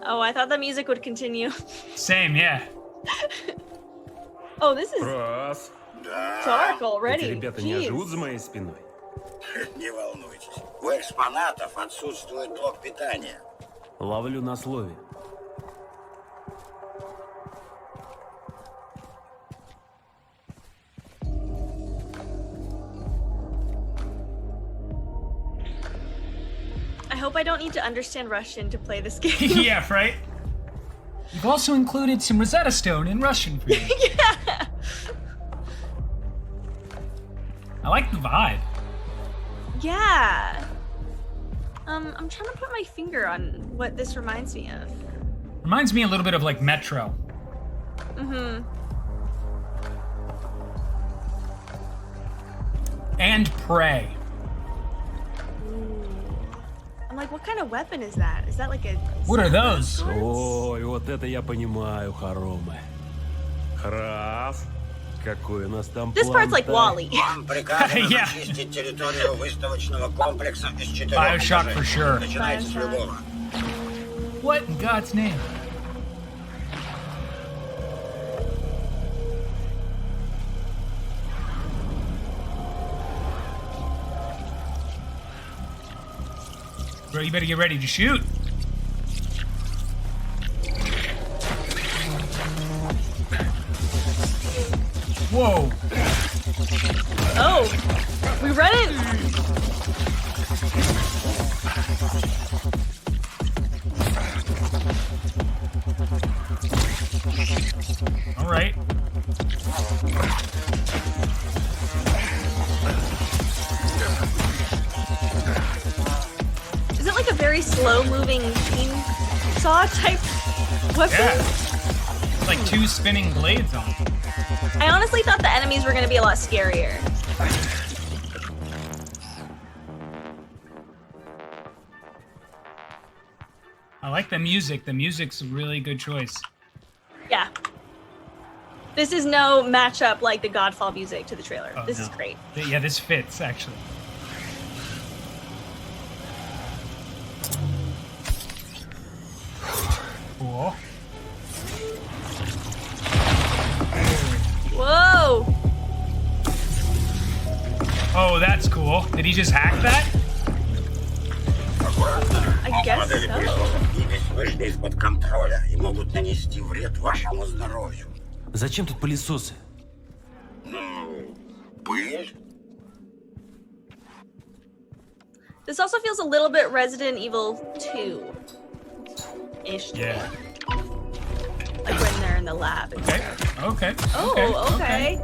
Oh, I thought the music would continue. Same, yeah. Oh, this is Раз. dark Эти already. ребята не Jeez. живут за моей спиной. Не волнуйтесь, у экспонатов отсутствует блок питания. Ловлю на слове. I hope I don't need to understand Russian to play this game. Yeah, right? We've also included some Rosetta Stone in Russian for you. Yeah. I like the vibe. Yeah. I'm trying to put my finger on what this reminds me of. Reminds me a little bit of like Metro. Mm-hmm. And Prey. I'm like, what kind of weapon is that? Is that like a... What are those? Ой, вот это я понимаю, хоромы. Раз. Какой у нас там This part's like план-то? Wally. Вам приказано Yeah. зачистить территорию выставочного комплекса из 4 Bioshock for sure. Начинайте с Bioshock. любого. What in God's name? Bro, you better get ready to shoot. Whoa. Oh, we run it. All right. Is it like a very slow-moving chainsaw type weapon? Yeah. Like two spinning blades on it. I honestly thought the enemies were going to be a lot scarier. I like the music. The music's a really good choice. Yeah. This is no matchup like the Godfall music to the trailer. Oh, This no. is great. Yeah, this fits actually. Cool. Whoa! Oh, that's cool. Did he just hack that? I guess Модели so. пришел вышли из-под контроля и могут нанести вред вашему здоровью. Зачем тут пылесосы? Ну, пыль. This also feels a little bit Resident Evil 2-ish. to me. Yeah. Like when they're in the lab. And Okay. stuff. Okay. Oh, okay.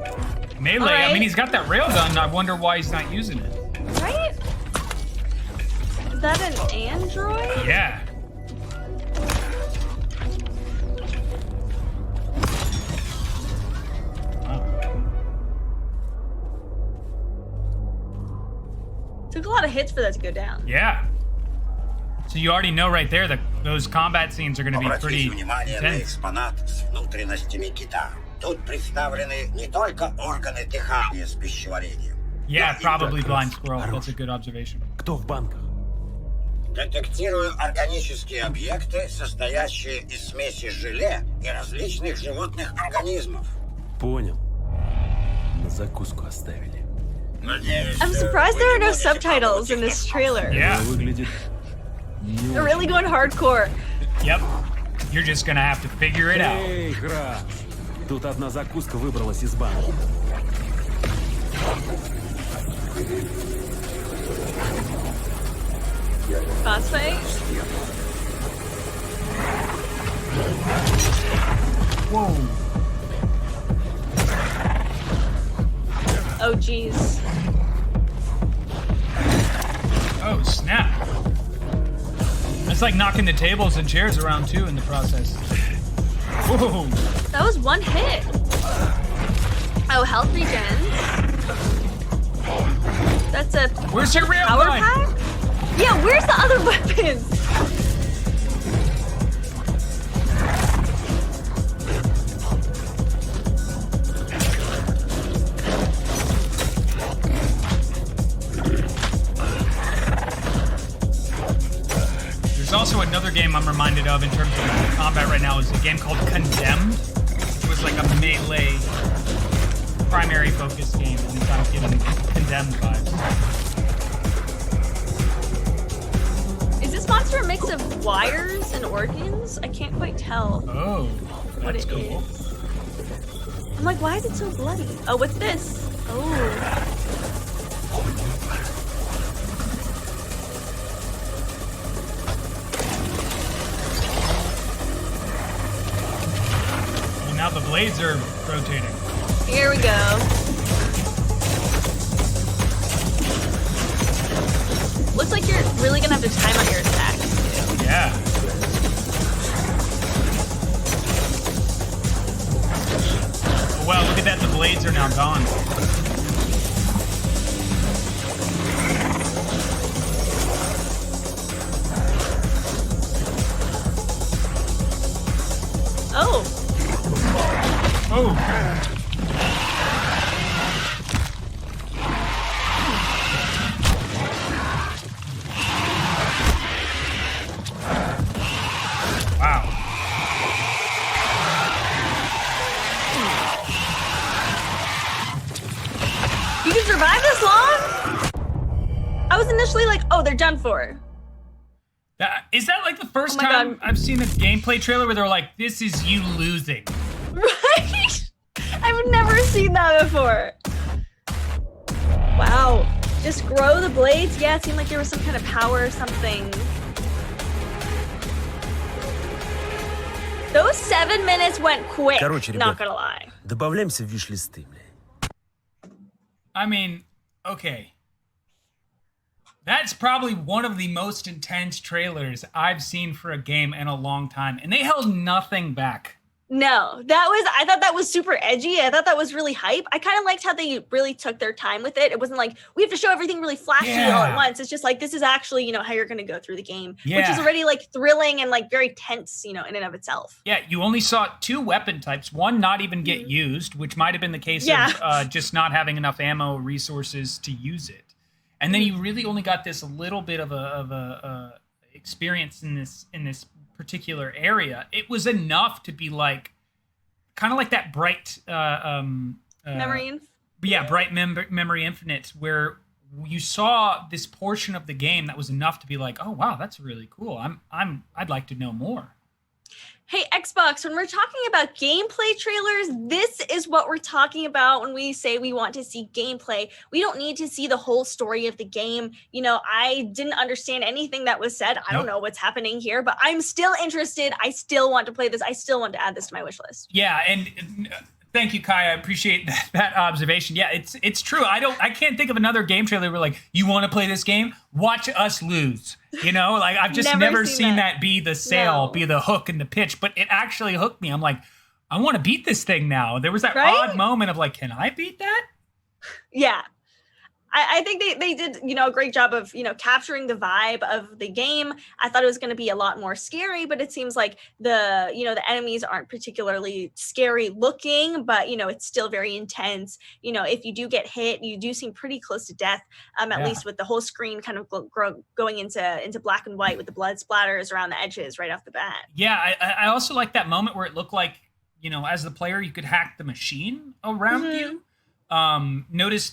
Melee. All I right. mean, he's got that railgun. I wonder why he's not using it. Right? Is that an android? Yeah. Wow. Took a lot of hits for that to go down. Yeah. So you already know right there that those combat scenes are going to be pretty Обратите внимание на intense. экспонат с внутренностями кита. Тут представлены не только органы дыхания с пищеварением. Yeah, probably Так, blind раз. squirrel. Хорош. That's a good observation. Кто в банках? Детектирую органические объекты, состоящие из смеси желе и различных животных организмов. Понял. На закуску оставили. Надеюсь, I'm surprised there are no вы не будете subtitles in пробовать this их. trailer. Yeah. Выглядит... не They're really going hardcore. Yep. You're just going to have to figure it out. Эй, Гра! Тут одна закуска выбралась из банка. Boss fight? Whoa. Oh, jeez. Oh, snap. It's like knocking the tables and chairs around, too, in the process. Whoa. That was one hit. Oh, health regens. That's a Where's your real power line? pack? Yeah, where's the other weapons? There's also another game I'm reminded of in terms of combat right now is a game called Condemned. It was like a melee primary focus game, and it's kind of giving Condemned vibes. Is this monster a mix of wires and organs? I can't quite tell Oh, what that's it cool. is. I'm like, why is it so bloody? Oh, what's this? Oh. And now the blades are rotating. Here we go. Looks like you're really gonna have to time out your attacks. Yeah. Oh, wow, look at that. The blades are now gone. Oh, Oh. Wow. you can survive this long? I was initially like, oh, they're done for. Is that like the first Oh my time God. I've seen a gameplay trailer where they're like, this is you losing? Right? I've never seen that before. Wow. Just grow the blades? Yeah, it seemed like there was some kind of power or something. Those 7 minutes went quick, Короче, not ребят. gonna lie. Добавляемся в виш-листы, бля. I mean, okay. That's probably one of the most intense trailers I've seen for a game in a long time, and they held nothing back. No, I thought that was super edgy. I thought that was really hype. I kind of liked how they really took their time with it. It wasn't like, we have to show everything really flashy all at once. It's just like, this is actually, how you're going to go through the game, which is already like thrilling and like very tense, in and of itself. Yeah, you only saw 2 weapon types, one not even get used, which might have been the case of just not having enough ammo resources to use it. And then you really only got this little bit of a experience in this particular area. It was enough to be like, kind of like that bright Memory. Bright Memory Infinite, where you saw this portion of the game that was enough to be like, oh wow, that's really cool. I'd like to know more. Hey, Xbox, when we're talking about gameplay trailers, this is what we're talking about when we say we want to see gameplay. We don't need to see the whole story of the game. I didn't understand anything that was said. I don't know what's happening here, but I'm still interested. I still want to play this. I still want to add this to my wish list. Yeah, and thank you, Kai. I appreciate that observation. Yeah, it's true. I can't think of another game trailer where like, you want to play this game? Watch us lose. Like I've just never seen that be the sale, be the hook and the pitch, but it actually hooked me. I'm like, I want to beat this thing now. There was that odd moment of like, can I beat that? Yeah. I think they did, a great job of, capturing the vibe of the game. I thought it was going to be a lot more scary, but it seems like the enemies aren't particularly scary looking, but, it's still very intense. If you do get hit, you do seem pretty close to death, at least with the whole screen kind of going into black and white with the blood splatters around the edges right off the bat. Yeah, I also like that moment where it looked like, as the player, you could hack the machine around you. Notice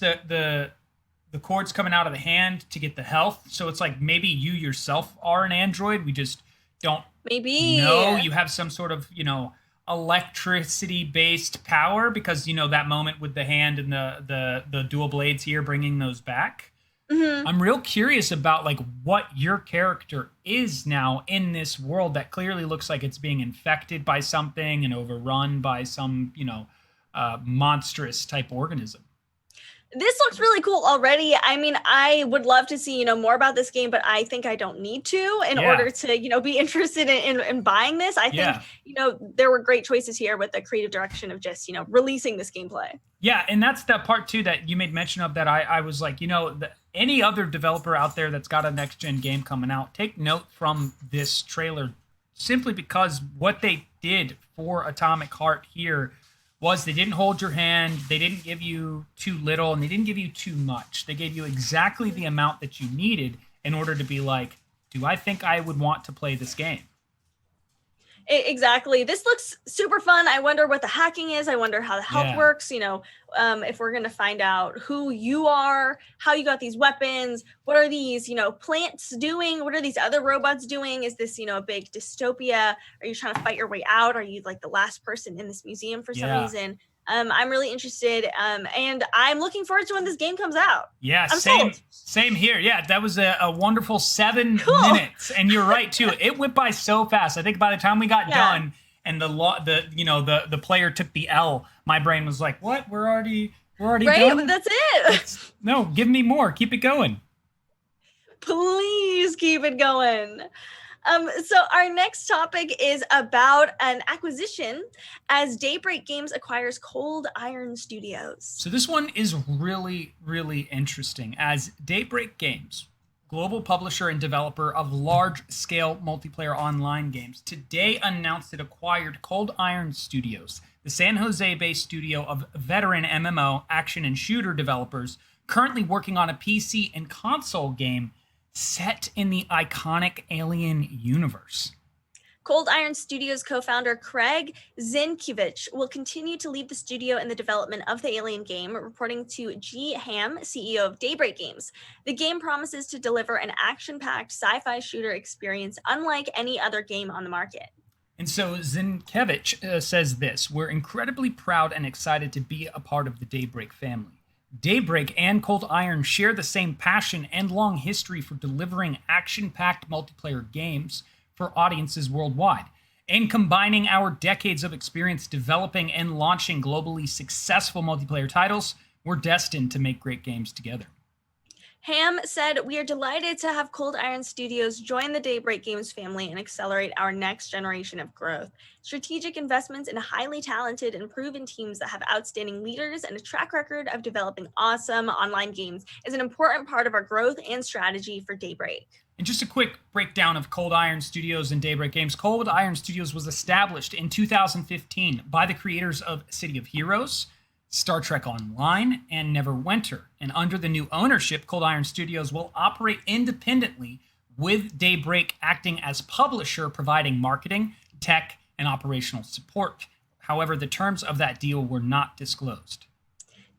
the cords coming out of the hand to get the health. So it's like maybe you yourself are an android. We just don't know. You have some sort of, electricity-based power because, that moment with the hand and the dual blades here, bringing those back. Mm-hmm. I'm real curious about like what your character is now in this world that clearly looks like it's being infected by something and overrun by some, monstrous type organism. This looks really cool already. I mean, I would love to see, more about this game, but I think I don't need to in order to, be interested in buying this. I think, there were great choices here with the creative direction of just, releasing this gameplay. Yeah, and that's the part, too, that you made mention of that I was like, any other developer out there that's got a next-gen game coming out, take note from this trailer simply because what they did for Atomic Heart here was they didn't hold your hand, they didn't give you too little, and they didn't give you too much. They gave you exactly the amount that you needed in order to be like, do I think I would want to play this game? Exactly. This looks super fun. I wonder what the hacking is. I wonder how the health works. If we're going to find out who you are, how you got these weapons, what are these, plants doing? What are these other robots doing? Is this, a big dystopia? Are you trying to fight your way out? Are you like the last person in this museum for some reason? I'm really interested, and I'm looking forward to when this game comes out. Yeah, same here. Yeah, that was a wonderful 7 minutes, and you're right too. It went by so fast. I think by the time we got done, and the player took the L, my brain was like, "What? We're already done? That's it. No, give me more. Keep it going. Please keep it going." So our next topic is about an acquisition as Daybreak Games acquires Cold Iron Studios. So this one is really, really interesting as Daybreak Games, global publisher and developer of large-scale multiplayer online games, today announced it acquired Cold Iron Studios, the San Jose-based studio of veteran MMO, action, and shooter developers currently working on a PC and console game set in the iconic Alien universe. Cold Iron Studios co-founder Craig Zinkiewicz will continue to lead the studio in the development of the Alien game, reporting to G. Ham, CEO of Daybreak Games. The game promises to deliver an action-packed sci-fi shooter experience unlike any other game on the market. And so Zinkiewicz says this: "We're incredibly proud and excited to be a part of the Daybreak family. Daybreak and Cold Iron share the same passion and long history for delivering action-packed multiplayer games for audiences worldwide. And combining our decades of experience developing and launching globally successful multiplayer titles, we're destined to make great games together." Ham said, "We are delighted to have Cold Iron Studios join the Daybreak Games family and accelerate our next generation of growth. Strategic investments in highly talented and proven teams that have outstanding leaders and a track record of developing awesome online games is an important part of our growth and strategy for Daybreak." And just a quick breakdown of Cold Iron Studios and Daybreak Games. Cold Iron Studios was established in 2015 by the creators of City of Heroes, Star Trek Online, and Neverwinter. And under the new ownership, Cold Iron Studios will operate independently, with Daybreak acting as publisher, providing marketing, tech, and operational support. However, the terms of that deal were not disclosed.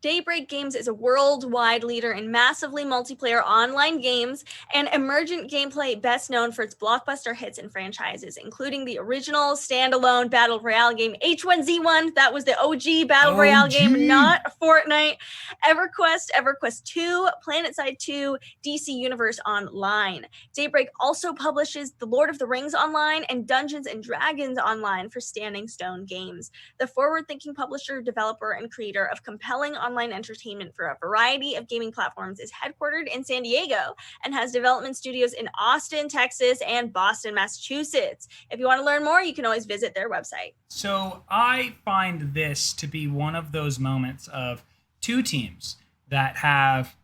Daybreak Games is a worldwide leader in massively multiplayer online games and emergent gameplay, best known for its blockbuster hits and franchises, including the original standalone Battle Royale game H1Z1. That was the OG Battle Royale game, not Fortnite. EverQuest, EverQuest 2, PlanetSide 2, DC Universe Online. Daybreak also publishes The Lord of the Rings Online and Dungeons & Dragons Online for Standing Stone Games. The forward-thinking publisher, developer, and creator of compelling online entertainment for a variety of gaming platforms is headquartered in San Diego and has development studios in Austin, Texas, and Boston, Massachusetts. If you want to learn more, you can always visit their website. So I find this to be one of those moments of two teams that have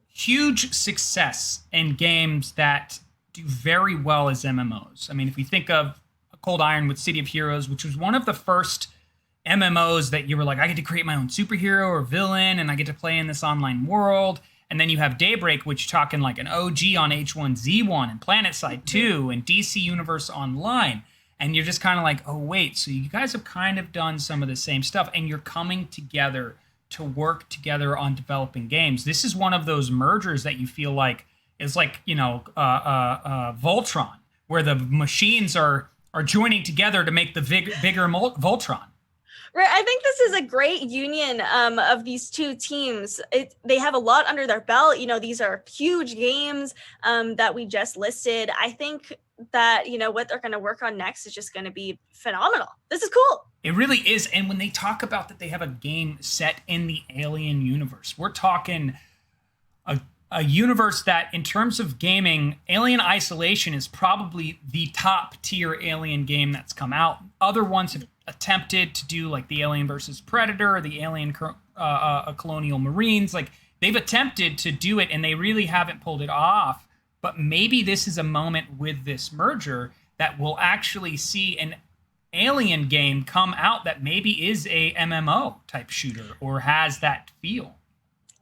huge success in games that do very well as MMOs. I mean, if we think of Cold Iron with City of Heroes, which was one of the first MMOs that you were like, I get to create my own superhero or villain, and I get to play in this online world. And then you have Daybreak, which talking like an OG on H1Z1 and PlanetSide 2 and DC Universe Online. And you're just kind of like, oh, wait, so you guys have kind of done some of the same stuff, and you're coming together to work together on developing games. This is one of those mergers that you feel like is like, Voltron, where the machines are are joining together to make the bigger Voltron. Right, I think this is a great union of these two teams. They have a lot under their belt. You know, these are huge games that we just listed. I think that, you know, what they're going to work on next is just going to be phenomenal. This is cool. It really is. And when they talk about that they have a game set in the Alien universe, we're talking a universe that, in terms of gaming, Alien Isolation is probably the top tier Alien game that's come out. Other ones have attempted to do like the Alien versus Predator, the Alien Colonial Marines. Like, they've attempted to do it and they really haven't pulled it off. But maybe this is a moment with this merger that we'll actually see an Alien game come out that maybe is a MMO type shooter or has that feel.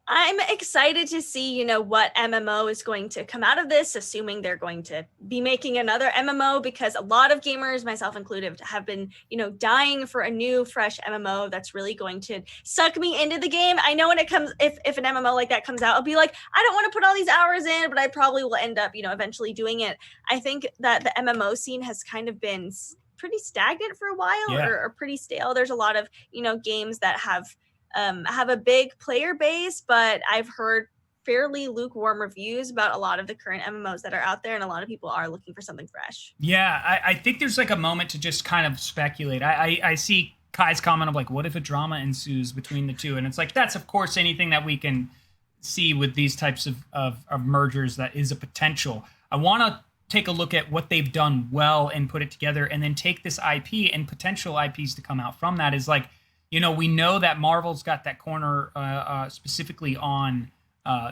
I'm excited to see, you know, what MMO is going to come out of this, assuming they're going to be making another MMO, because a lot of gamers, myself included, have been, you know, dying for a new, fresh MMO that's really going to suck me into the game. I know when it comes, if an MMO like that comes out, I'll be like, I don't want to put all these hours in, but I probably will end up, you know, eventually doing it. I think that the MMO scene has kind of been pretty stagnant for a while, or pretty stale. There's a lot of, you know, games that have a big player base, but I've heard fairly lukewarm reviews about a lot of the current MMOs that are out there, and a lot of people are looking for something fresh. Yeah, I think there's like a moment to just kind of speculate. I see Kai's comment of like, what if a drama ensues between the two? And it's like, that's of course anything that we can see with these types of mergers that is a potential. I want to take a look at what they've done well and put it together, and then take this IP and potential IPs to come out from that. Is like, you know, we know that Marvel's got that corner specifically on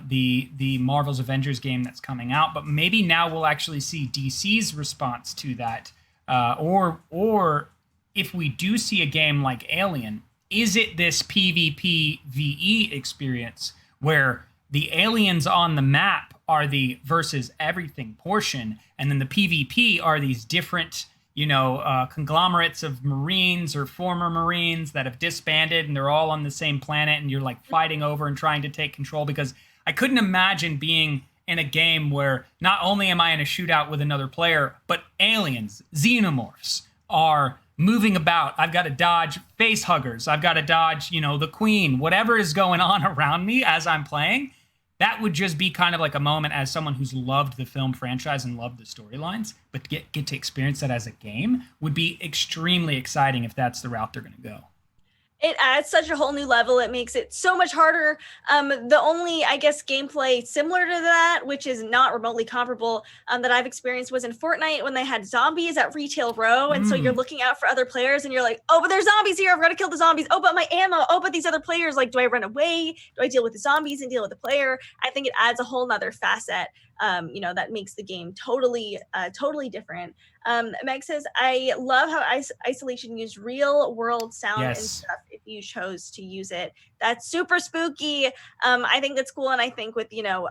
the Marvel's Avengers game that's coming out, but maybe now we'll actually see DC's response to that, or if we do see a game like Alien, is it this PvP VE experience where the aliens on the map are the versus everything portion, and then the PvP are these different, you know, conglomerates of Marines or former Marines that have disbanded and they're all on the same planet and you're like fighting over and trying to take control? Because I couldn't imagine being in a game where not only am I in a shootout with another player, but aliens, xenomorphs are moving about. I've got to dodge face huggers. I've got to dodge, you know, the Queen, whatever is going on around me as I'm playing. That would just be kind of like a moment as someone who's loved the film franchise and loved the storylines, but get to experience that as a game would be extremely exciting if that's the route they're going to go. It adds such a whole new level. It makes it so much harder. The only, I guess, gameplay similar to that, which is not remotely comparable, that I've experienced was in Fortnite when they had zombies at Retail Row. And so you're looking out for other players and you're like, oh, but there's zombies here. I've got to kill the zombies. Oh, but my ammo. Oh, but these other players, like, do I run away? Do I deal with the zombies and deal with the player? I think it adds a whole nother facet, you know, that makes the game totally different. Meg says, I love how Isolation used real world sound and stuff if you chose to use it. That's super spooky. I think that's cool. And I think with, you know,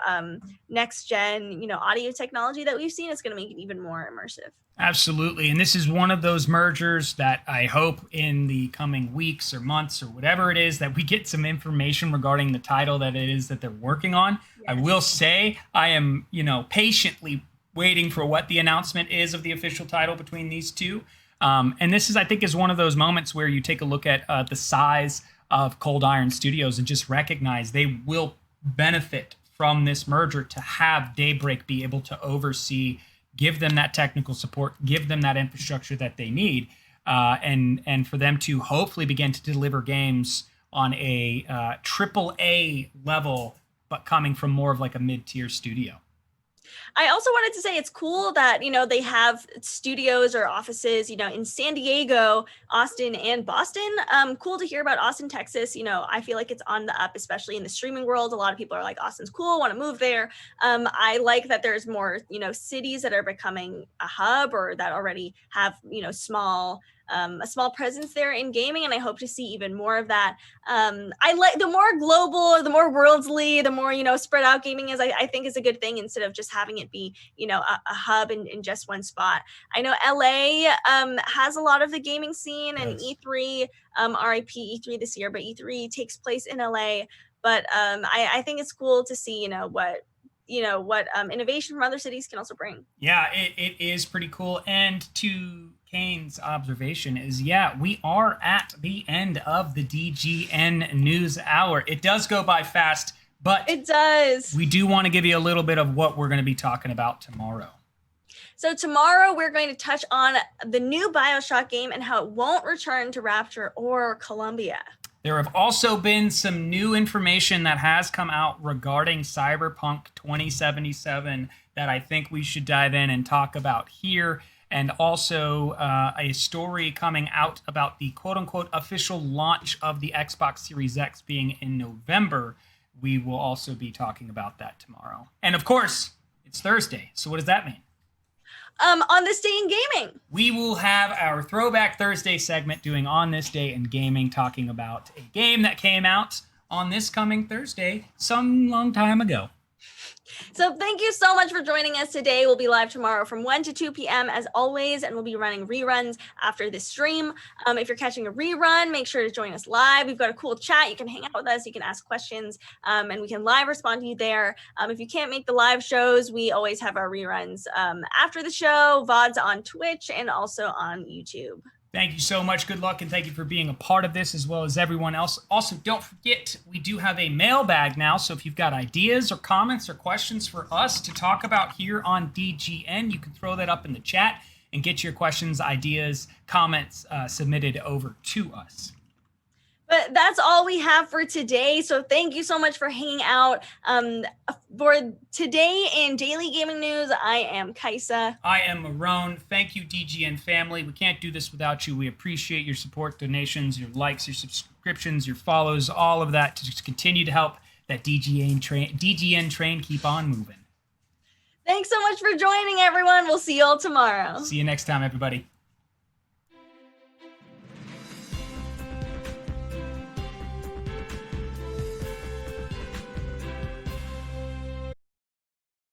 next gen, you know, audio technology that we've seen, it's going to make it even more immersive. Absolutely. And this is one of those mergers that I hope in the coming weeks or months or whatever it is that we get some information regarding the title that it is that they're working on. Yes. I will say I am, you know, patiently waiting for what the announcement is of the official title between these two. And this is, I think, is one of those moments where you take a look at the size of Cold Iron Studios and just recognize they will benefit from this merger to have Daybreak be able to oversee, give them that technical support, give them that infrastructure that they need, and for them to hopefully begin to deliver games on a AAA level, but coming from more of like a mid-tier studio. I also wanted to say it's cool that, you know, they have studios or offices, you know, in San Diego, Austin, and Boston. Cool to hear about Austin, Texas. You know, I feel like it's on the up, especially in the streaming world. A lot of people are like, Austin's cool, want to move there. I like that there's more, you know, cities that are becoming a hub or that already have, you know, a small presence there in gaming, and I hope to see even more of that. I like the more global, the more worldly, the more, you know, spread out gaming is, I think is a good thing, instead of just having it be, you know, a hub in just one spot. I know LA has a lot of the gaming scene, and E3, RIP E3 this year, but E3 takes place in LA. But I think it's cool to see, you know, what what innovation from other cities can also bring. Yeah, it is pretty cool. And to Kane's observation is, we are at the end of the DGN News Hour. It does go by fast, but it does. We do want to give you a little bit of what we're going to be talking about tomorrow. So tomorrow we're going to touch on the new BioShock game and how it won't return to Rapture or Columbia. There have also been some new information that has come out regarding Cyberpunk 2077 that I think we should dive in and talk about here. And also a story coming out about the quote-unquote official launch of the Xbox Series X being in November. We will also be talking about that tomorrow. And of course, it's Thursday. So what does that mean? On this day in gaming, we will have our Throwback Thursday segment doing On This Day in Gaming, talking about a game that came out on this coming Thursday some long time ago. So thank you so much for joining us today. We'll be live tomorrow from 1 to 2 p.m. as always, and we'll be running reruns after this stream. If you're catching a rerun, make sure to join us live. We've got a cool chat. You can hang out with us. You can ask questions, and we can live respond to you there. If you can't make the live shows, we always have our reruns after the show, VODs on Twitch, and also on YouTube. Thank you so much. Good luck, and thank you for being a part of this as well as everyone else. Also, don't forget, we do have a mailbag now, so if you've got ideas or comments or questions for us to talk about here on DGN, you can throw that up in the chat and get your questions, ideas, comments submitted over to us. But that's all we have for today. So thank you so much for hanging out. For today in Daily Gaming News, I am Kaisa. I am Marrone. Thank you, DGN family. We can't do this without you. We appreciate your support, donations, your likes, your subscriptions, your follows, all of that to just continue to help that DGN train keep on moving. Thanks so much for joining, everyone. We'll see you all tomorrow. See you next time, everybody.